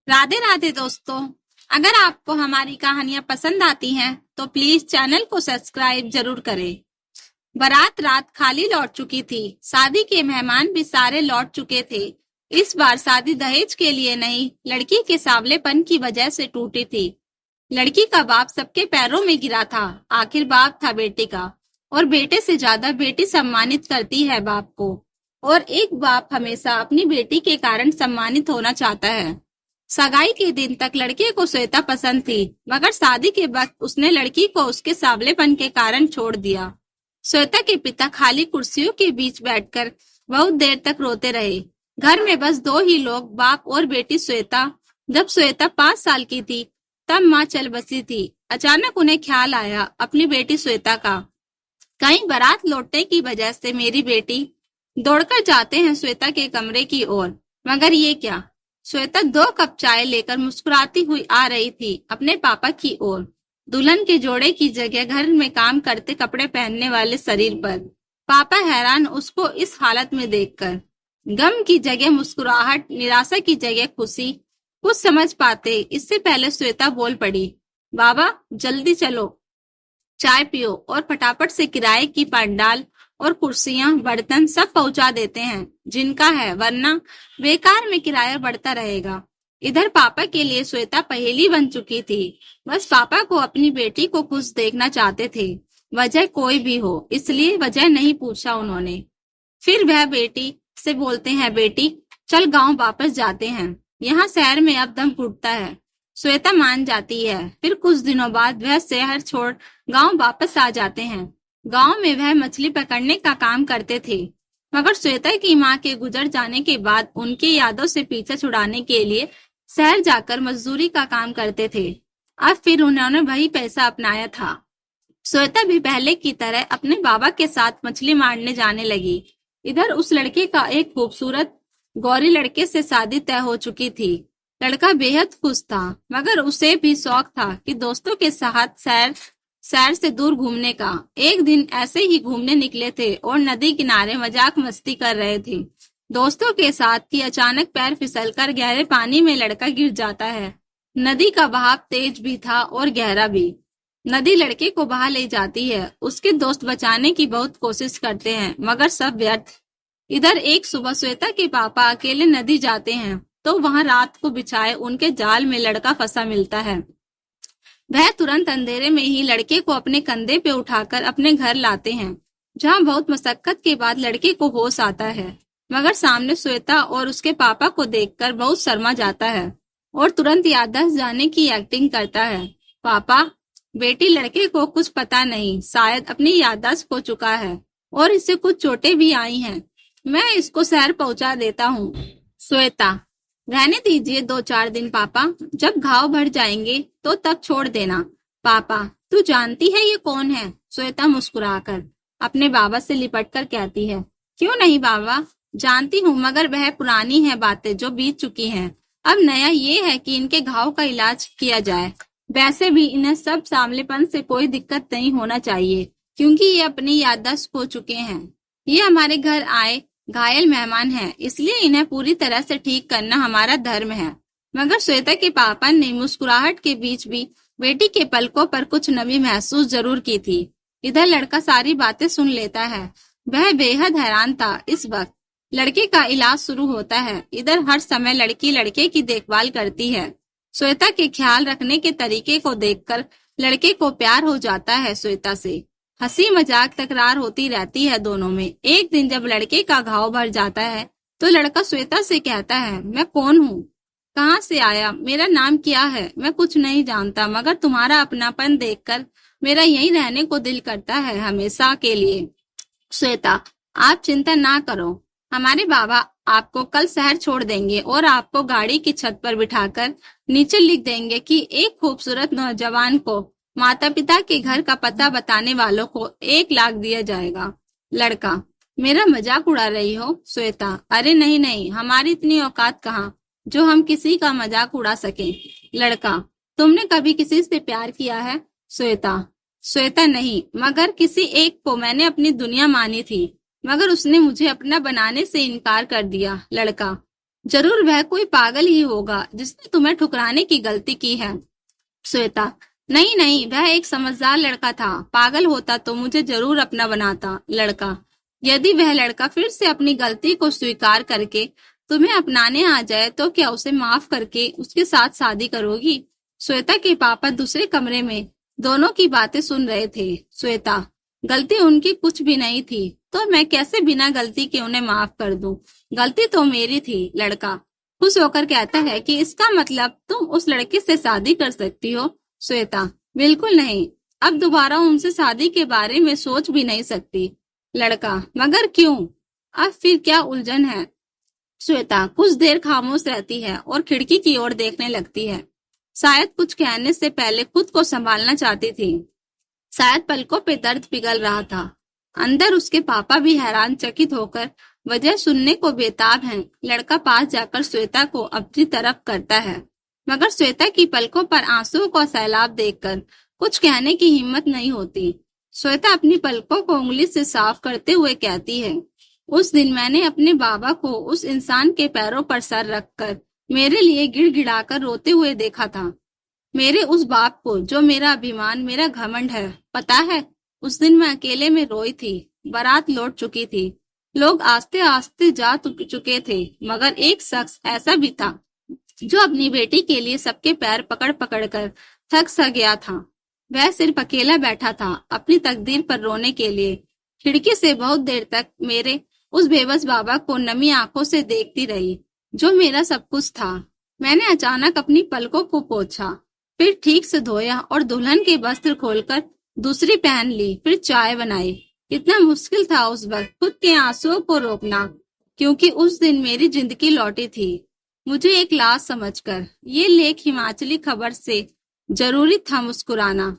राधे राधे दोस्तों। अगर आपको हमारी कहानियां पसंद आती हैं तो प्लीज चैनल को सब्सक्राइब जरूर करें। बारात रात खाली लौट चुकी थी। शादी के मेहमान भी सारे लौट चुके थे। इस बार शादी दहेज के लिए नहीं, लड़की के सांवलेपन की वजह से टूटी थी। लड़की का बाप सबके पैरों में गिरा था। आखिर बाप था बेटे का, और बेटे से ज्यादा बेटी सम्मानित करती है बाप को। और एक बाप हमेशा अपनी बेटी के कारण सम्मानित होना चाहता है। सगाई के दिन तक लड़के को श्वेता पसंद थी, मगर शादी के वक्त उसने लड़की को उसके सांवलेपन के कारण छोड़ दिया। श्वेता के पिता खाली कुर्सियों के बीच बैठकर बहुत देर तक रोते रहे। घर में बस दो ही लोग, बाप और बेटी श्वेता। जब श्वेता 5 साल की थी तब माँ चल बसी थी। अचानक उन्हें ख्याल आया अपनी बेटी श्वेता का। कहीं बारात लौटने की वजह से मेरी बेटी। दौड़कर जाते हैं श्वेता के कमरे की ओर, मगर ये क्या, श्वेता 2 कप चाय लेकर मुस्कुराती हुई आ रही थी अपने पापा की ओर। दुल्हन के जोड़े की जगह घर में काम करते कपड़े पहनने वाले शरीर पर। पापा हैरान उसको इस हालत में देखकर। गम की जगह मुस्कुराहट, निराशा की जगह खुशी। कुछ समझ पाते इससे पहले श्वेता बोल पड़ी, बाबा जल्दी चलो, चाय पियो और फटाफट से किराए की पंडाल और कुर्सियां बर्तन सब पहुंचा देते हैं जिनका है, वरना बेकार में किराया बढ़ता रहेगा। इधर पापा के लिए श्वेता पहेली बन चुकी थी। बस पापा को अपनी बेटी को खुश देखना चाहते थे, वजह कोई भी हो, इसलिए वजह नहीं पूछा उन्होंने। फिर वह बेटी से बोलते हैं, बेटी चल गांव वापस जाते हैं, यहाँ शहर में अब दम घुटता है। श्वेता मान जाती है। फिर कुछ दिनों बाद वह शहर छोड़ गांव वापस आ जाते हैं। गांव में वह मछली पकड़ने का काम करते थे, मगर श्वेता की मां के गुजर जाने के बाद उनकी यादों से पीछा छुड़ाने के लिए शहर जाकर मजदूरी का काम करते थे। अब फिर उन्होंने वही पैसा अपनाया था। श्वेता भी पहले की तरह अपने बाबा के साथ मछली मारने जाने लगी। इधर उस लड़के का एक खूबसूरत गौरी लड़के से शादी तय हो चुकी थी। लड़का बेहद खुश था, मगर उसे भी शौक था कि दोस्तों के साथ शहर से दूर घूमने का। एक दिन ऐसे ही घूमने निकले थे और नदी किनारे मजाक मस्ती कर रहे थे दोस्तों के साथ कि अचानक पैर फिसलकर गहरे पानी में लड़का गिर जाता है। नदी का बहाव तेज भी था और गहरा भी। नदी लड़के को बहा ले जाती है। उसके दोस्त बचाने की बहुत कोशिश करते हैं, मगर सब व्यर्थ। इधर एक सुबह श्वेता के पापा अकेले नदी जाते हैं तो वहां रात को बिछाए उनके जाल में लड़का फंसा मिलता है। वह तुरंत अंधेरे में ही लड़के को अपने कंधे पे उठाकर अपने घर लाते हैं, जहां बहुत मशक्कत के बाद लड़के को होश आता है। मगर सामने श्वेता और उसके पापा को देखकर बहुत शर्मा जाता है और तुरंत याददाश्त जाने की एक्टिंग करता है। पापा, बेटी लड़के को कुछ पता नहीं, शायद अपनी याददाश्त खो चुका है और इसे कुछ चोटें भी आई हैं। मैं इसको शहर पहुंचा देता हूँ। श्वेता, रहने दीजिए 2-4 दिन पापा, जब घाव भर जाएंगे तो तब छोड़ देना। पापा, तू जानती है ये कौन है? श्वेता मुस्कुराकर अपने बाबा से लिपटकर कहती है, क्यों नहीं बाबा, जानती हूँ, मगर वह पुरानी है बातें जो बीत चुकी हैं। अब नया ये है कि इनके घाव का इलाज किया जाए। वैसे भी इन्हें सब सांवलेपन से कोई दिक्कत नहीं होना चाहिए, क्योंकि ये अपनी याददाश्त खो चुके हैं। ये हमारे घर आए घायल मेहमान हैं, इसलिए इन्हें पूरी तरह से ठीक करना हमारा धर्म है। मगर श्वेता के पापा ने मुस्कुराहट के बीच भी बेटी के पलकों पर कुछ नमी महसूस जरूर की थी। इधर लड़का सारी बातें सुन लेता है। वह बेहद हैरान था। इस वक्त लड़के का इलाज शुरू होता है। इधर हर समय लड़की लड़के की देखभाल करती है। श्वेता के ख्याल रखने के तरीके को देखकर लड़के को प्यार हो जाता है श्वेता से। हंसी मजाक तकरार होती रहती है दोनों में। एक दिन जब लड़के का घाव भर जाता है तो लड़का श्वेता से कहता है, मैं कौन हूँ, कहाँ से आया, मेरा नाम क्या है? मैं कुछ नहीं जानता, मगर तुम्हारा अपनापन देखकर मेरा यहीं रहने को दिल करता है हमेशा के लिए। श्वेता, आप चिंता ना करो, हमारे बाबा आपको कल शहर छोड़ देंगे और आपको गाड़ी की छत पर बिठाकर नीचे लिख देंगे कि एक खूबसूरत नौजवान को माता पिता के घर का पता बताने वालों को 1 लाख दिया जाएगा। लड़का, मेरा मजाक उड़ा रही हो? श्वेता, अरे नहीं नहीं, हमारी इतनी औकात कहाँ जो हम किसी का मजाक उड़ा सके। लड़का, तुमने कभी किसी से प्यार किया है? श्वेता, नहीं, मगर किसी एक को मैंने अपनी दुनिया मानी थी, मगर उसने मुझे अपना बनाने से इनकार कर दिया। लड़का, जरूर वह कोई पागल ही होगा जिसने तुम्हें ठुकराने की गलती की है। श्वेता, नहीं नहीं, वह एक समझदार लड़का था। पागल होता तो मुझे जरूर अपना बनाता। लड़का, यदि वह लड़का फिर से अपनी गलती को स्वीकार करके तुम्हें अपनाने आ जाए तो क्या उसे माफ करके उसके साथ शादी करोगी? श्वेता के पापा दूसरे कमरे में दोनों की बातें सुन रहे थे। श्वेता, गलती उनकी कुछ भी नहीं थी, तो मैं कैसे बिना गलती के उन्हें माफ कर दूं? गलती तो मेरी थी। लड़का खुश होकर कहता है कि इसका मतलब तुम उस लड़के से शादी कर सकती हो? श्वेता, बिल्कुल नहीं, अब दोबारा उनसे शादी के बारे में सोच भी नहीं सकती। लड़का, मगर क्यों? अब फिर क्या उलझन है? श्वेता कुछ देर खामोश रहती है और खिड़की की ओर देखने लगती है। शायद कुछ कहने से पहले खुद को संभालना चाहती थी। शायद पलकों पे दर्द पिघल रहा था। अंदर उसके पापा भी हैरान चकित होकर वजह सुनने को बेताब हैं। लड़का पास जाकर श्वेता को अपनी तरफ करता है, मगर श्वेता की पलकों पर आंसुओं का सैलाब देखकर कुछ कहने की हिम्मत नहीं होती। श्वेता अपनी पलकों को उंगली से साफ करते हुए कहती है, उस दिन मैंने अपने बाबा को उस इंसान के पैरों पर सर रखकर मेरे लिए गिड़गिड़ाकर रोते हुए देखा था। मेरे उस बाप को जो मेरा अभिमान, मेरा घमंड है। पता है, उस दिन मैं अकेले में रोई थी। बारात लौट चुकी थी, लोग आस्ते आस्ते जा चुके थे, मगर एक शख्स ऐसा भी था जो अपनी बेटी के लिए सबके पैर पकड़ पकड़ कर थक सा गया था। वह सिर्फ अकेला बैठा था अपनी तकदीर पर रोने के लिए। खिड़की से बहुत देर तक मेरे उस बेबस बाबा को नमी आंखों से देखती रही, जो मेरा सब कुछ था। मैंने अचानक अपनी पलकों को पोंछा, फिर ठीक से धोया और दुल्हन के वस्त्र खोलकर दूसरी पहन ली, फिर चाय बनाई। इतना मुश्किल था उस वक्त खुद के आंसुओं को रोकना, क्योंकि उस दिन मेरी जिंदगी लौटी थी मुझे एक लाश समझकर। ये लेख हिमाचली खबर से जरूरी था मुस्कुराना,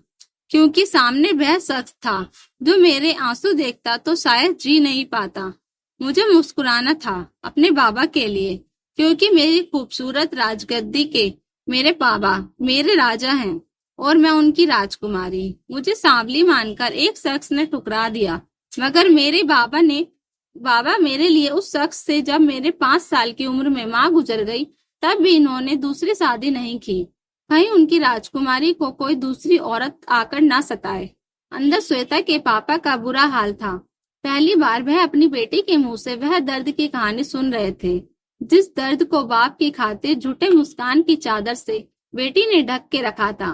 क्योंकि सामने वह शख्स था जो मेरे आंसू देखता तो शायद जी नहीं पाता। मुझे मुस्कुराना था अपने बाबा के लिए, क्योंकि मेरी खूबसूरत राजगद्दी के मेरे बाबा मेरे राजा हैं और मैं उनकी राजकुमारी। मुझे सांवली मानकर एक शख्स ने ठुकरा दिया, मगर मेरे बाबा मेरे लिए उस शख्स से जब मेरे 5 साल की उम्र में माँ गुजर गई, तब भी इन्होंने दूसरी शादी नहीं की। कहीं उनकी राजकुमारी को कोई दूसरी औरत आकर ना सताए। अंदर श्वेता के पापा का बुरा हाल था। पहली बार वह अपनी बेटी के मुंह से वह दर्द की कहानी सुन रहे थे, जिस दर्द को बाप की खातिर झूठे मुस्कान की चादर से बेटी ने ढक के रखा था।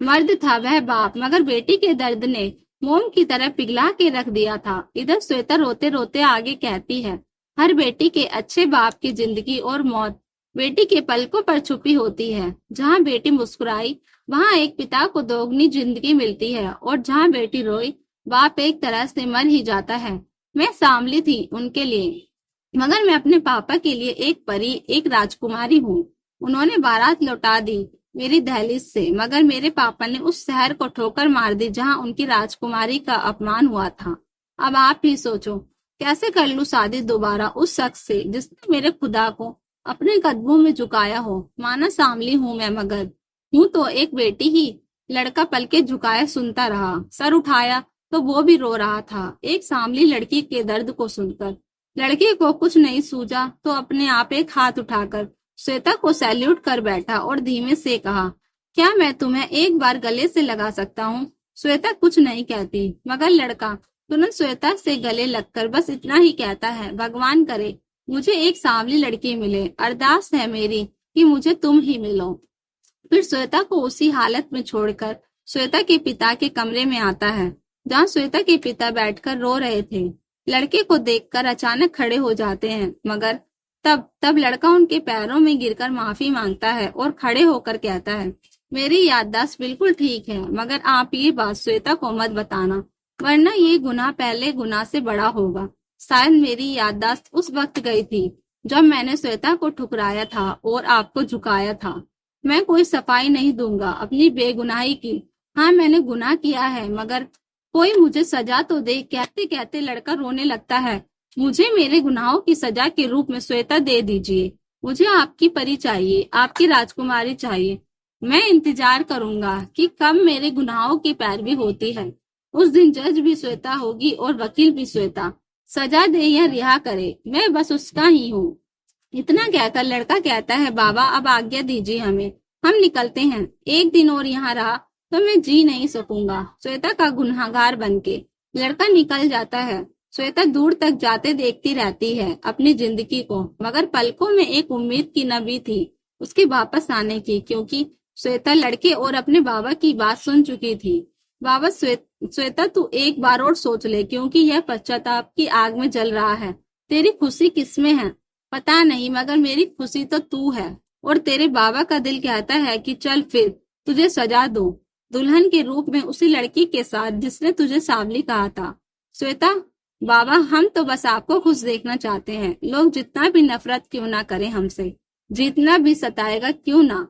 मर्द था वह बाप, मगर बेटी के दर्द ने मोम की तरह पिघला के रख दिया था। इधर श्वेता रोते रोते आगे कहती है, हर बेटी के अच्छे बाप की जिंदगी और मौत बेटी के पलकों पर छुपी होती है। जहाँ बेटी मुस्कुराई वहाँ एक पिता को दोगुनी जिंदगी मिलती है, और जहाँ बेटी रोई बाप एक तरह से मर ही जाता है। मैं सांवली थी उनके लिए, मगर मैं अपने पापा के लिए एक परी, एक राजकुमारी हूँ। उन्होंने बारात लौटा दी मेरी दहलीज से, मगर मेरे पापा ने उस शहर को ठोकर मार दी जहाँ उनकी राजकुमारी का अपमान हुआ था। अब आप ही सोचो, कैसे कर लूं शादी दोबारा उस शख्स से जिसने मेरे खुदा को अपने कदमों में झुकाया हो। माना सांवली हूँ मैं, मगर हूँ तो एक बेटी ही। लड़का पलके झुकाए सुनता रहा। सर उठाया तो वो भी रो रहा था, एक सांवली लड़की के दर्द को सुनकर। लड़के को कुछ नहीं सूझा तो अपने आप एक हाथ उठाकर श्वेता को सैल्यूट कर बैठा और धीमे से कहा, क्या मैं तुम्हें एक बार गले से लगा सकता हूँ? श्वेता कुछ नहीं कहती, मगर लड़का तुरंत श्वेता से गले लगकर बस इतना ही कहता है, भगवान करे मुझे एक सांवली लड़की मिले। अरदास है मेरी कि मुझे तुम ही मिलो। फिर श्वेता को उसी हालत में छोड़कर श्वेता के पिता के कमरे में आता है, जहाँ श्वेता के पिता बैठकर रो रहे थे। लड़के को देखकर अचानक खड़े हो जाते हैं, मगर तब लड़का उनके पैरों में गिरकर माफी मांगता है और खड़े होकर कहता है, मेरी याददाश्त बिल्कुल ठीक है, मगर आप ये बात श्वेता को मत बताना, वरना ये गुनाह पहले गुनाह से बड़ा होगा। शायद मेरी याददाश्त उस वक्त गई थी जब मैंने श्वेता को ठुकराया था और आपको झुकाया था। मैं कोई सफाई नहीं दूंगा अपनी बेगुनाही की। हाँ, मैंने गुनाह किया है, मगर कोई मुझे सजा तो दे। कहते कहते लड़का रोने लगता है। मुझे मेरे गुनाहों की सजा के रूप में श्वेता दे दीजिए। मुझे आपकी परी चाहिए, आपकी राजकुमारी चाहिए। मैं इंतजार करूंगा कि कब मेरे गुनाहों की पैरवी होती है। उस दिन जज भी श्वेता होगी और वकील भी श्वेता। सजा दे या रिहा करे, मैं बस उसका ही हूँ। इतना कहकर लड़का कहता है, बाबा अब आज्ञा दीजिए हमें, हम निकलते हैं। एक दिन और यहाँ रहा तो मैं जी नहीं सकूंगा, श्वेता का गुनहगार बनके। लड़का निकल जाता है। श्वेता दूर तक जाते देखती रहती है अपनी जिंदगी को, मगर पलकों में एक उम्मीद की नमी थी उसके वापस आने की, क्योंकि श्वेता लड़के और अपने बाबा की बात सुन चुकी थी। बाबा, श्वेता तू एक बार और सोच ले, क्योंकि यह पश्चाताप की आग में जल रहा है। तेरी खुशी किसमें है पता नहीं, मगर मेरी खुशी तो तू है। और तेरे बाबा का दिल कहता है कि चल फिर तुझे सजा दूं, दुल्हन के रूप में उसी लड़की के साथ जिसने तुझे सांवली कहा था। श्वेता, बाबा हम तो बस आपको खुश देखना चाहते हैं। लोग जितना भी नफरत क्यों ना करें हमसे, जितना भी सताएगा क्यों ना,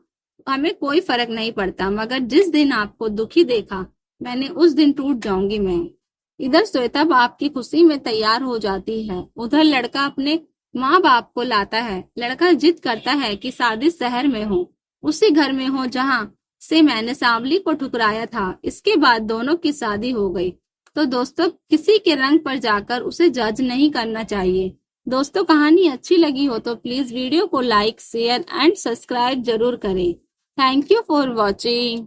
हमें कोई फर्क नहीं पड़ता, मगर जिस दिन आपको दुखी देखा मैंने उस दिन टूट जाऊंगी मैं। इधर श्वेता बाप की खुशी में तैयार हो जाती है, उधर लड़का अपने माँ बाप को लाता है। लड़का जिद करता है कि शादी शहर में हो, उसी घर में हो जहाँ से मैंने सांवली को ठुकराया था। इसके बाद दोनों की शादी हो गई। तो दोस्तों, किसी के रंग पर जाकर उसे जज नहीं करना चाहिए। दोस्तों, कहानी अच्छी लगी हो तो प्लीज वीडियो को लाइक, शेयर एंड सब्सक्राइब जरूर करें। Thank you for watching.